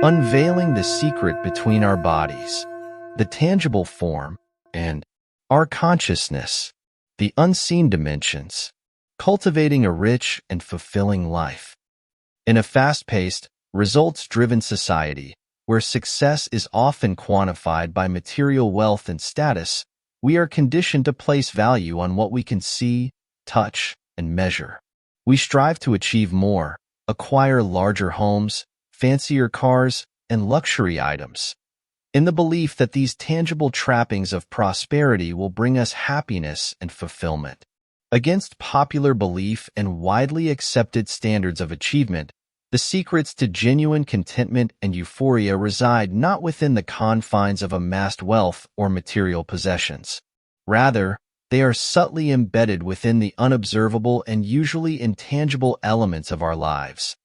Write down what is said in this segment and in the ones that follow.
unveiling the secret between our bodies, the tangible form, and our consciousness, the unseen dimensions, cultivating a rich and fulfilling life. In a fast-paced, results-driven society, where success is often quantified by material wealth and status, we are conditioned to place value on what we can see, touch, and measure. We strive to achieve more, acquire larger homes, fancier cars, and luxury items, in the belief that these tangible trappings of prosperity will bring us happiness and fulfillment. Against popular belief and widely accepted standards of achievement, the secrets to genuine contentment and euphoria reside not within the confines of amassed wealth or material possessions. Rather, they are subtly embedded within the unobservable and usually intangible elements of our lives.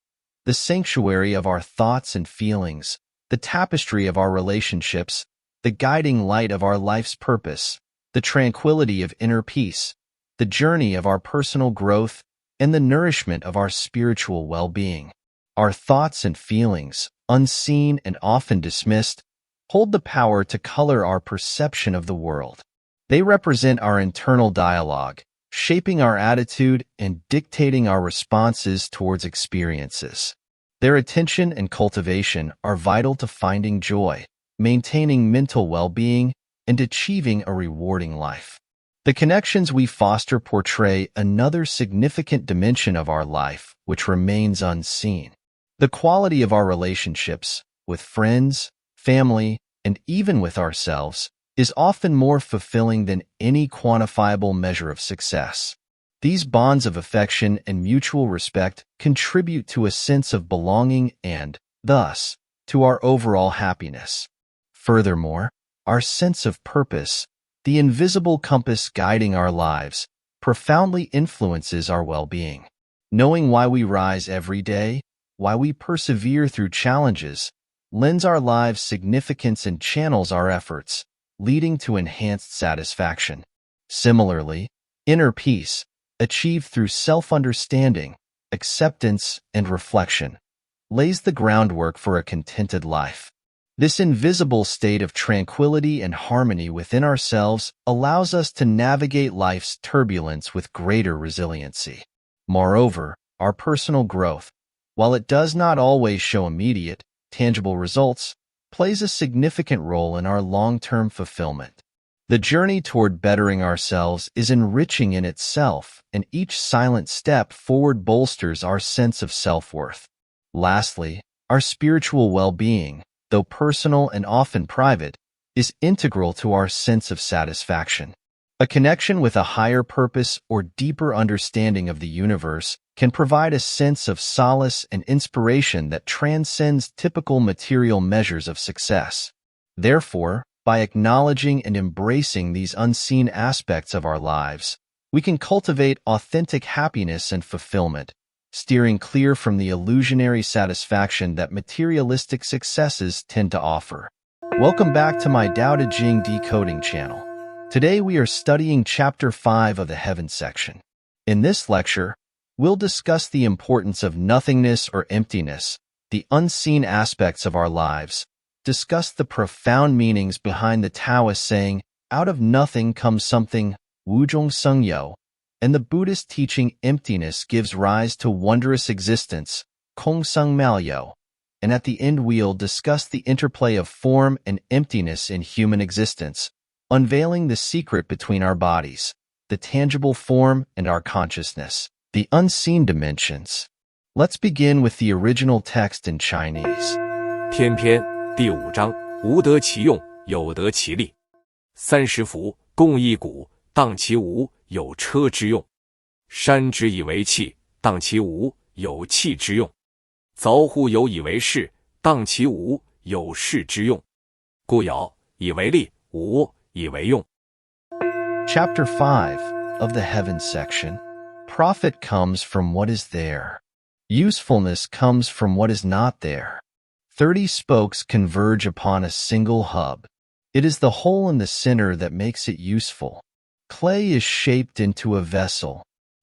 The sanctuary of our thoughts and feelings, the tapestry of our relationships, the guiding light of our life's purpose, the tranquility of inner peace, the journey of our personal growth, and the nourishment of our spiritual well-being. Our thoughts and feelings, unseen and often dismissed, hold the power to color our perception of the world. They represent our internal dialogue, shaping our attitude and dictating our responses towards experiences. Their attention and cultivation are vital to finding joy, maintaining mental well-being, and achieving a rewarding life. The connections we foster portray another significant dimension of our life which remains unseen. The quality of our relationships with friends, family, and even with ourselves is often more fulfilling than any quantifiable measure of success. These bonds of affection and mutual respect contribute to a sense of belonging and, thus, to our overall happiness. Furthermore, our sense of purpose, the invisible compass guiding our lives, profoundly influences our well-being. Knowing why we rise every day, why we persevere through challenges, lends our lives significance and channels our efforts, leading to enhanced satisfaction. Similarly, inner peace, achieved through self-understanding, acceptance, and reflection, lays the groundwork for a contented life. This invisible state of tranquility and harmony within ourselves allows us to navigate life's turbulence with greater resiliency. Moreover, our personal growth, while it does not always show immediate, tangible results, plays a significant role in our long-term fulfillment. The journey toward bettering ourselves is enriching in itself, and each silent step forward bolsters our sense of self-worth. Lastly, our spiritual well-being, though personal and often private, is integral to our sense of satisfaction. A connection with a higher purpose or deeper understanding of the universe can provide a sense of solace and inspiration that transcends typical material measures of success. Therefore, by acknowledging and embracing these unseen aspects of our lives, we can cultivate authentic happiness and fulfillment, steering clear from the illusionary satisfaction that materialistic successes tend to offer. Welcome back to my Tao Te Ching Decoding channel. Today we are studying Chapter 5 of the Heaven section. In this lecture, we'll discuss the importance of nothingness or emptiness, the unseen aspects of our lives, discuss the profound meanings behind the Taoist saying, out of nothing comes something, wuzhong sengyou, and the Buddhist teaching emptiness gives rise to wondrous existence,空生妙有, and at the end we'll discuss the interplay of form and emptiness in human existence, unveiling the secret between our bodies, the tangible form and our consciousness, the unseen dimensions. Let's begin with the original text in Chinese. 天篇第5章，无得其用，有得其利。30幅，共一毂，当其无，有车之用。埏埴以为器，当其无，有器之用。凿户牖以为室，当其无，有室之用。故牖以为利，无以为用。 Chapter 5 of the Heaven section. Profit comes from what is there. Usefulness comes from what is not there. 30 spokes converge upon a single hub. It is the hole in the center that makes it useful. Clay is shaped into a vessel.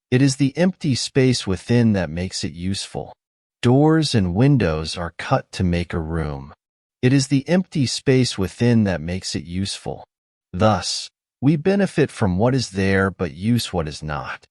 It is the empty space within that makes it useful. doors and windows are cut to make a room. It is the empty space within that makes it useful. Thus, we benefit from what is there but use what is not.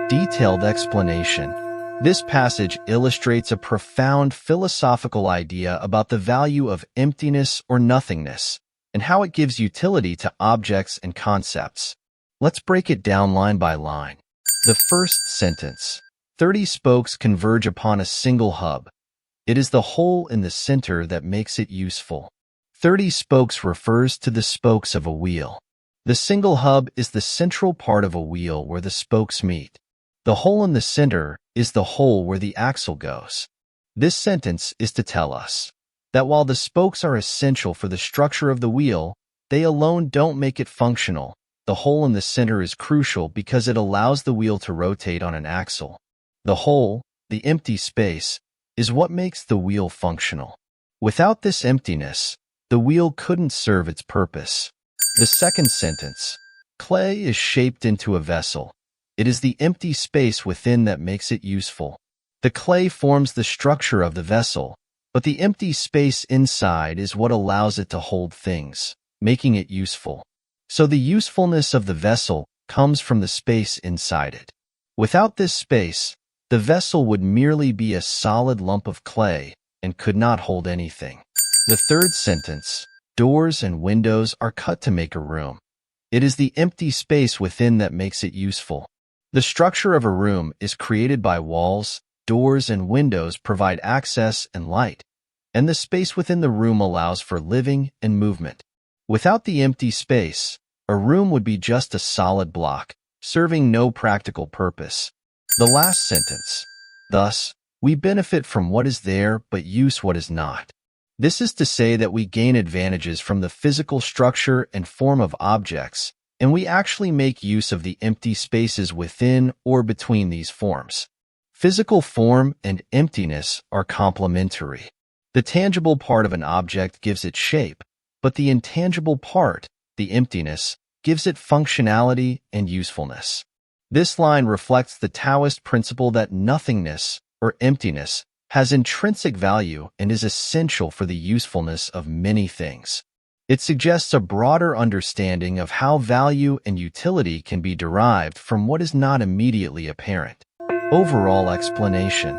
Detailed explanation. This passage illustrates a profound philosophical idea about the value of emptiness or nothingness, and how it gives utility to objects and concepts. Let's break it down line by line. The first sentence. 30 spokes converge upon a single hub. It is the hole in the center that makes it useful. 30 spokes refers to the spokes of a wheel. The single hub is the central part of a wheel where the spokes meet. The hole in the center is the hole where the axle goes. This sentence is to tell us that while the spokes are essential for the structure of the wheel, they alone don't make it functional. The hole in the center is crucial because it allows the wheel to rotate on an axle. The hole, the empty space, is what makes the wheel functional. Without this emptiness, the wheel couldn't serve its purpose. The second sentence. Clay is shaped into a vessel. It is the empty space within that makes it useful. The clay forms the structure of the vessel, but the empty space inside is what allows it to hold things, making it useful. So the usefulness of the vessel comes from the space inside it. Without this space, the vessel would merely be a solid lump of clay and could not hold anything. The third sentence. Doors and windows are cut to make a room. It is the empty space within that makes it useful. The structure of a room is created by walls, doors and windows provide access and light, and the space within the room allows for living and movement. Without the empty space, a room would be just a solid block, serving no practical purpose. The last sentence. Thus, we benefit from what is there but use what is not. This is to say that we gain advantages from the physical structure and form of objects, and we actually make use of the empty spaces within or between these forms. Physical form and emptiness are complementary. The tangible part of an object gives it shape, but the intangible part, the emptiness, gives it functionality and usefulness. This line reflects the Taoist principle that nothingness, or emptiness, has intrinsic value and is essential for the usefulness of many things. It suggests a broader understanding of how value and utility can be derived from what is not immediately apparent. Overall explanation.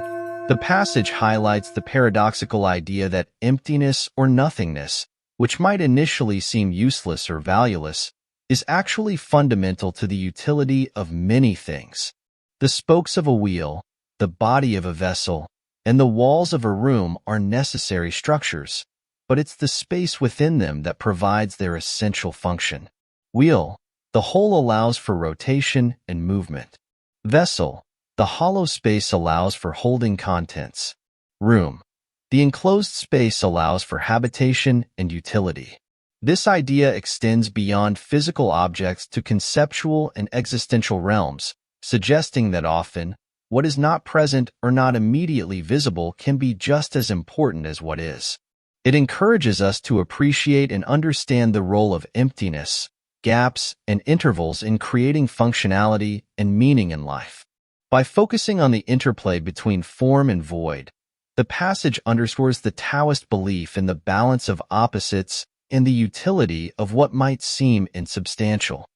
The passage highlights the paradoxical idea that emptiness or nothingness, which might initially seem useless or valueless, is actually fundamental to the utility of many things. The spokes of a wheel, the body of a vessel, and the walls of a room are necessary structures, but it's the space within them that provides their essential function. Wheel, the hole allows for rotation and movement. Vessel, the hollow space allows for holding contents. Room, the enclosed space allows for habitation and utility. This idea extends beyond physical objects to conceptual and existential realms, suggesting that often, what is not present or not immediately visible can be just as important as what is. It encourages us to appreciate and understand the role of emptiness, gaps, and intervals in creating functionality and meaning in life. By focusing on the interplay between form and void, the passage underscores the Taoist belief in the balance of opposites and the utility of what might seem insubstantial.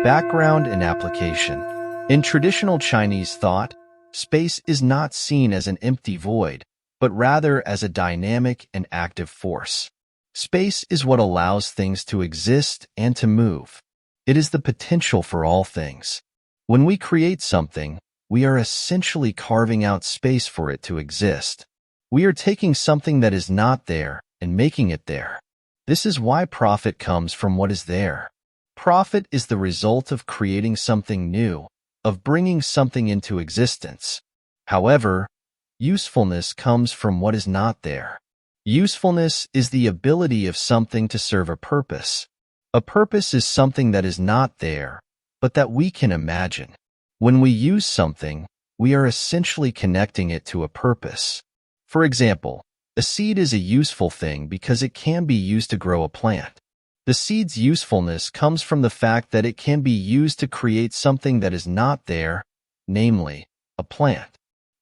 Background and application. In traditional Chinese thought, space is not seen as an empty void, but rather as a dynamic and active force. Space is what allows things to exist and to move. It is the potential for all things. When we create something, we are essentially carving out space for it to exist. We are taking something that is not there and making it there. This is why profit comes from what is there. Profit is the result of creating something new, of bringing something into existence. However, usefulness comes from what is not there. Usefulness is the ability of something to serve a purpose. A purpose is something that is not there, but that we can imagine. When we use something, we are essentially connecting it to a purpose. For example, a seed is a useful thing because it can be used to grow a plant. The seed's usefulness comes from the fact that it can be used to create something that is not there, namely, a plant.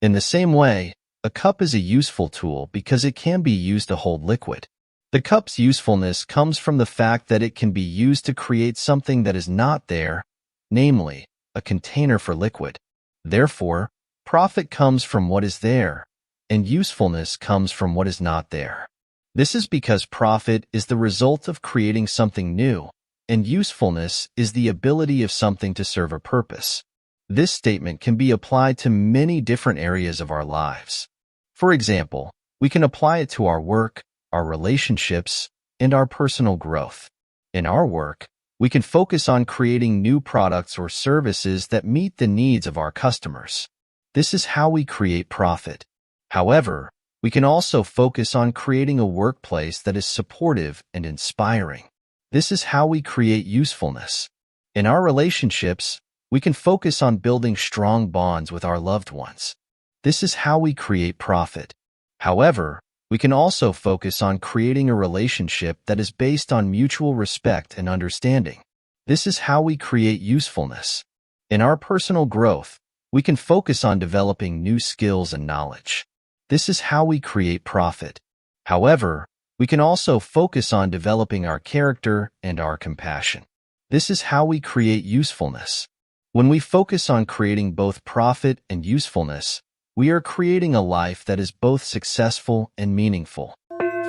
In the same way, A cup is a useful tool because it can be used to hold liquid. The cup's usefulness comes from the fact that it can be used to create something that is not there, namely, a container for liquid. Therefore, profit comes from what is there, and usefulness comes from what is not there. This is because profit is the result of creating something new, and usefulness is the ability of something to serve a purpose. This statement can be applied to many different areas of our lives. For example, we can apply it to our work, our relationships, and our personal growth. In our work, we can focus on creating new products or services that meet the needs of our customers. This is how we create profit. However, we can also focus on creating a workplace that is supportive and inspiring. This is how we create usefulness. In our relationships, we can focus on building strong bonds with our loved ones. This is how we create profit. However, we can also focus on creating a relationship that is based on mutual respect and understanding. This is how we create usefulness. In our personal growth, we can focus on developing new skills and knowledge. This is how we create profit. However, we can also focus on developing our character and our compassion. This is how we create usefulness. When we focus on creating both profit and usefulness, we are creating a life that is both successful and meaningful.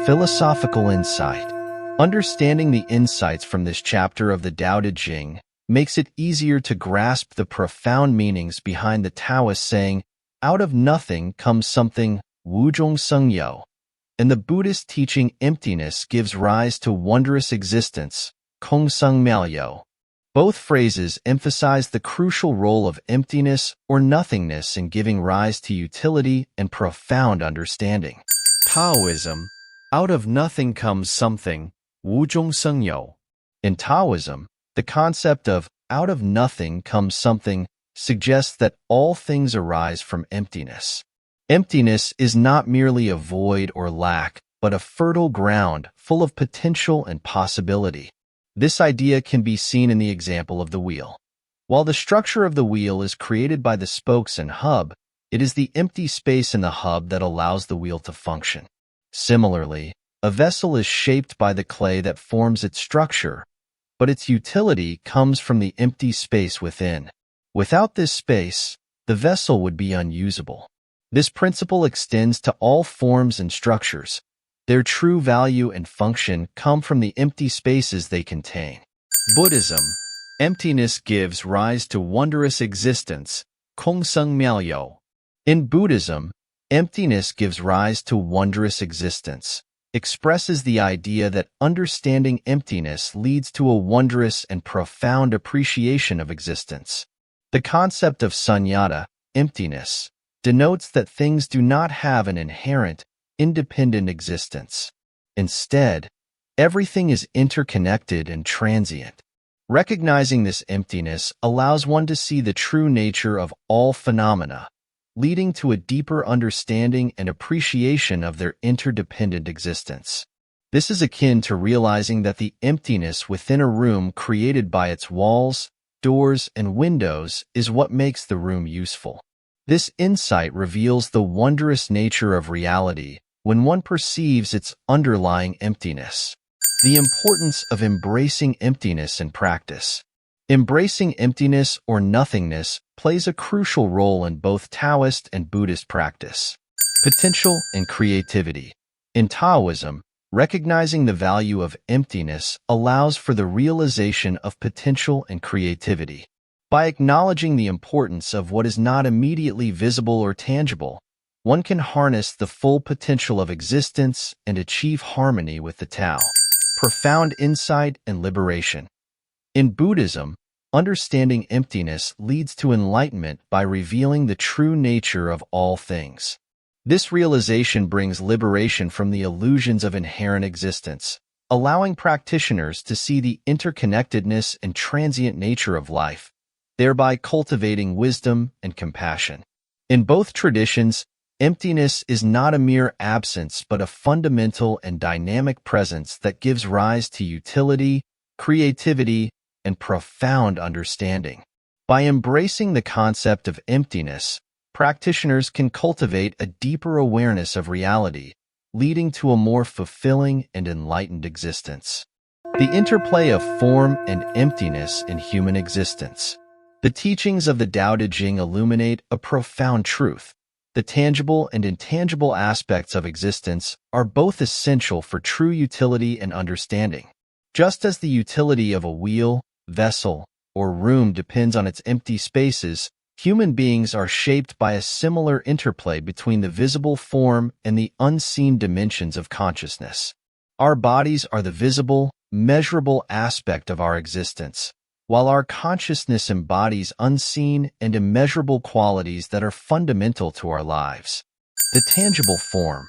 Philosophical insight. Understanding the insights from this chapter of the Tao Te Ching makes it easier to grasp the profound meanings behind the Taoist saying, "Out of nothing comes something, Wu Zhong Seng You." And the Buddhist teaching emptiness gives rise to wondrous existence, Kong Seng Miao You. Both phrases emphasize the crucial role of emptiness or nothingness in giving rise to utility and profound understanding. Taoism, out of nothing comes something, Wu Zhong Seng You. In Taoism, the concept of out of nothing comes something suggests that all things arise from emptiness. Emptiness is not merely a void or lack, but a fertile ground full of potential and possibility. This idea can be seen in the example of the wheel. While the structure of the wheel is created by the spokes and hub, it is the empty space in the hub that allows the wheel to function. Similarly, a vessel is shaped by the clay that forms its structure, but its utility comes from the empty space within. Without this space, the vessel would be unusable. This principle extends to all forms and structures. Their true value and function come from the empty spaces they contain. Buddhism, emptiness gives rise to wondrous existence, Kong Seng Miao You. In Buddhism, emptiness gives rise to wondrous existence, expresses the idea that understanding emptiness leads to a wondrous and profound appreciation of existence. The concept of sunyata, emptiness, denotes that things do not have an inherent, independent existence. Instead, everything is interconnected and transient. Recognizing this emptiness allows one to see the true nature of all phenomena, leading to a deeper understanding and appreciation of their interdependent existence. This is akin to realizing that the emptiness within a room created by its walls, doors, and windows is what makes the room useful. This insight reveals the wondrous nature of reality when one perceives its underlying emptiness. The importance of embracing emptiness in practice. Embracing emptiness or nothingness plays a crucial role in both Taoist and Buddhist practice. Potential and creativity. In Taoism, recognizing the value of emptiness allows for the realization of potential and creativity. By acknowledging the importance of what is not immediately visible or tangible, one can harness the full potential of existence and achieve harmony with the Tao. Profound insight and liberation. In Buddhism, understanding emptiness leads to enlightenment by revealing the true nature of all things. This realization brings liberation from the illusions of inherent existence, allowing practitioners to see the interconnectedness and transient nature of life, thereby cultivating wisdom and compassion. In both traditions, emptiness is not a mere absence but a fundamental and dynamic presence that gives rise to utility, creativity, and profound understanding. By embracing the concept of emptiness, practitioners can cultivate a deeper awareness of reality, leading to a more fulfilling and enlightened existence. The interplay of form and emptiness in human existence. The teachings of the Tao Te Ching illuminate a profound truth. The tangible and intangible aspects of existence are both essential for true utility and understanding. Just as the utility of a wheel, vessel, or room depends on its empty spaces, human beings are shaped by a similar interplay between the visible form and the unseen dimensions of consciousness. Our bodies are the visible, measurable aspect of our existence, while our consciousness embodies unseen and immeasurable qualities that are fundamental to our lives. The tangible form,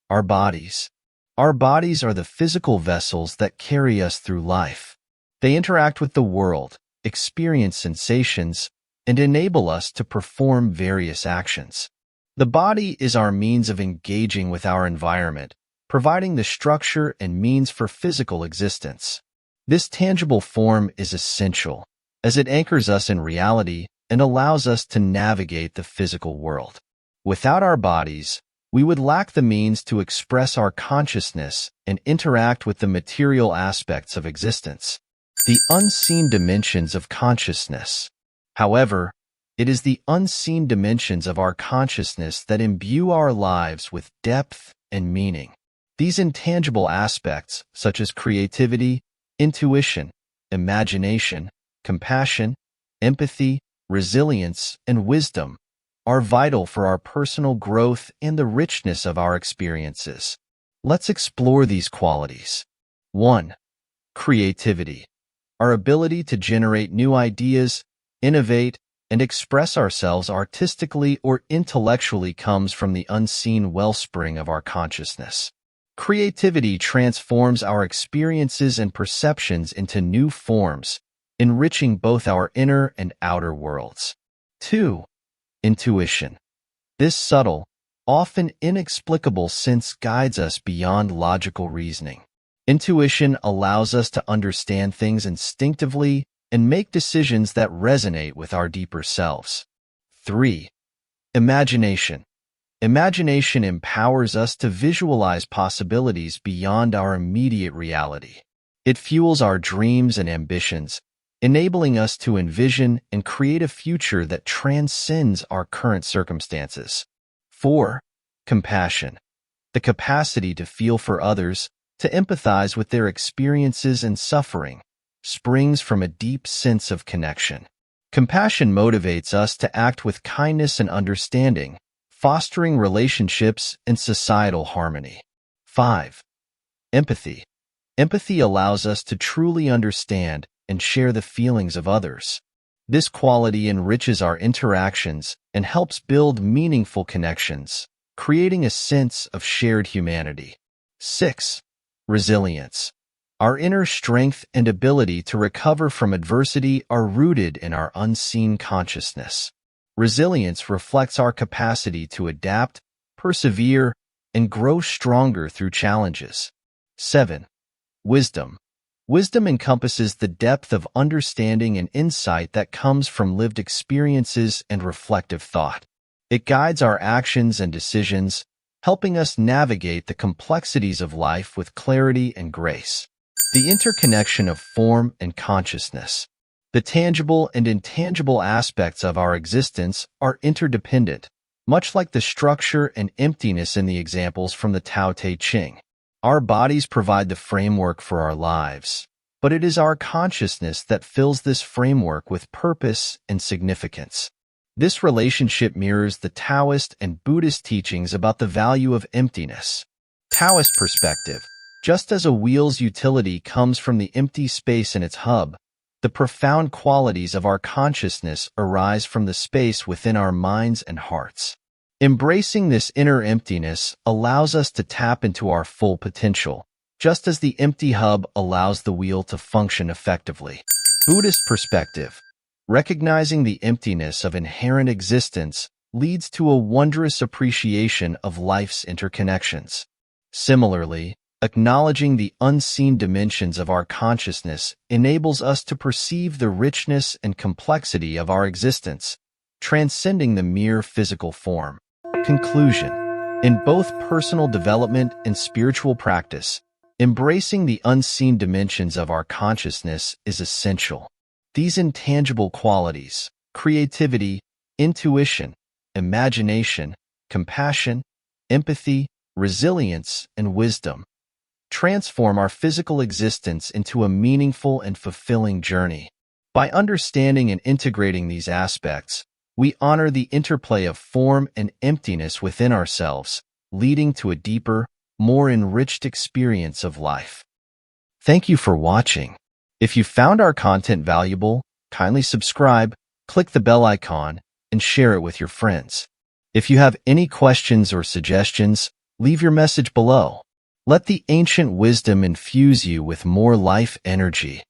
our bodies. Our bodies are the physical vessels that carry us through life. They interact with the world, experience sensations, and enable us to perform various actions. The body is our means of engaging with our environment, providing the structure and means for physical existence. This tangible form is essential, as it anchors us in reality and allows us to navigate the physical world. Without our bodies, we would lack the means to express our consciousness and interact with the material aspects of existence. The unseen dimensions of consciousness. However, it is the unseen dimensions of our consciousness that imbue our lives with depth and meaning. These intangible aspects, such as creativity, intuition, imagination, compassion, empathy, resilience, and wisdom, are vital for our personal growth and the richness of our experiences. Let's explore these qualities. 1. Creativity. Our ability to generate new ideas, innovate, and express ourselves artistically or intellectually comes from the unseen wellspring of our consciousness. Creativity transforms our experiences and perceptions into new forms, enriching both our inner and outer worlds. 2. Intuition. This subtle, often inexplicable sense guides us beyond logical reasoning. Intuition allows us to understand things instinctively and make decisions that resonate with our deeper selves. 3. Imagination. Imagination empowers us to visualize possibilities beyond our immediate reality. It fuels our dreams and ambitions, enabling us to envision and create a future that transcends our current circumstances. 4. Compassion. The capacity to feel for others, to empathize with their experiences and suffering, springs from a deep sense of connection. Compassion motivates us to act with kindness and understanding, fostering relationships and societal harmony. 5. Empathy. Empathy allows us to truly understand and share the feelings of others. This quality enriches our interactions and helps build meaningful connections, creating a sense of shared humanity. 6. Resilience. Our inner strength and ability to recover from adversity are rooted in our unseen consciousness. Resilience reflects our capacity to adapt, persevere, and grow stronger through challenges. 7. Wisdom. Wisdom encompasses the depth of understanding and insight that comes from lived experiences and reflective thought. It guides our actions and decisions, helping us navigate the complexities of life with clarity and grace. The interconnection of form and consciousness. The tangible and intangible aspects of our existence are interdependent, much like the structure and emptiness in the examples from the Tao Te Ching. Our bodies provide the framework for our lives, but it is our consciousness that fills this framework with purpose and significance. This relationship mirrors the Taoist and Buddhist teachings about the value of emptiness. Taoist perspective. Just as a wheel's utility comes from the empty space in its hub, the profound qualities of our consciousness arise from the space within our minds and hearts. Embracing this inner emptiness allows us to tap into our full potential, just as the empty hub allows the wheel to function effectively. Buddhist perspective. Recognizing the emptiness of inherent existence leads to a wondrous appreciation of life's interconnections. Similarly, acknowledging the unseen dimensions of our consciousness enables us to perceive the richness and complexity of our existence, transcending the mere physical form. Conclusion. In both personal development and spiritual practice, embracing the unseen dimensions of our consciousness is essential. These intangible qualities, creativity, intuition, imagination, compassion, empathy, resilience, and wisdom, transform our physical existence into a meaningful and fulfilling journey. By understanding and integrating these aspects, we honor the interplay of form and emptiness within ourselves, leading to a deeper, more enriched experience of life. Thank you for watching. If you found our content valuable, kindly subscribe, click the bell icon, and share it with your friends. If you have any questions or suggestions, leave your message below. Let the ancient wisdom infuse you with more life energy.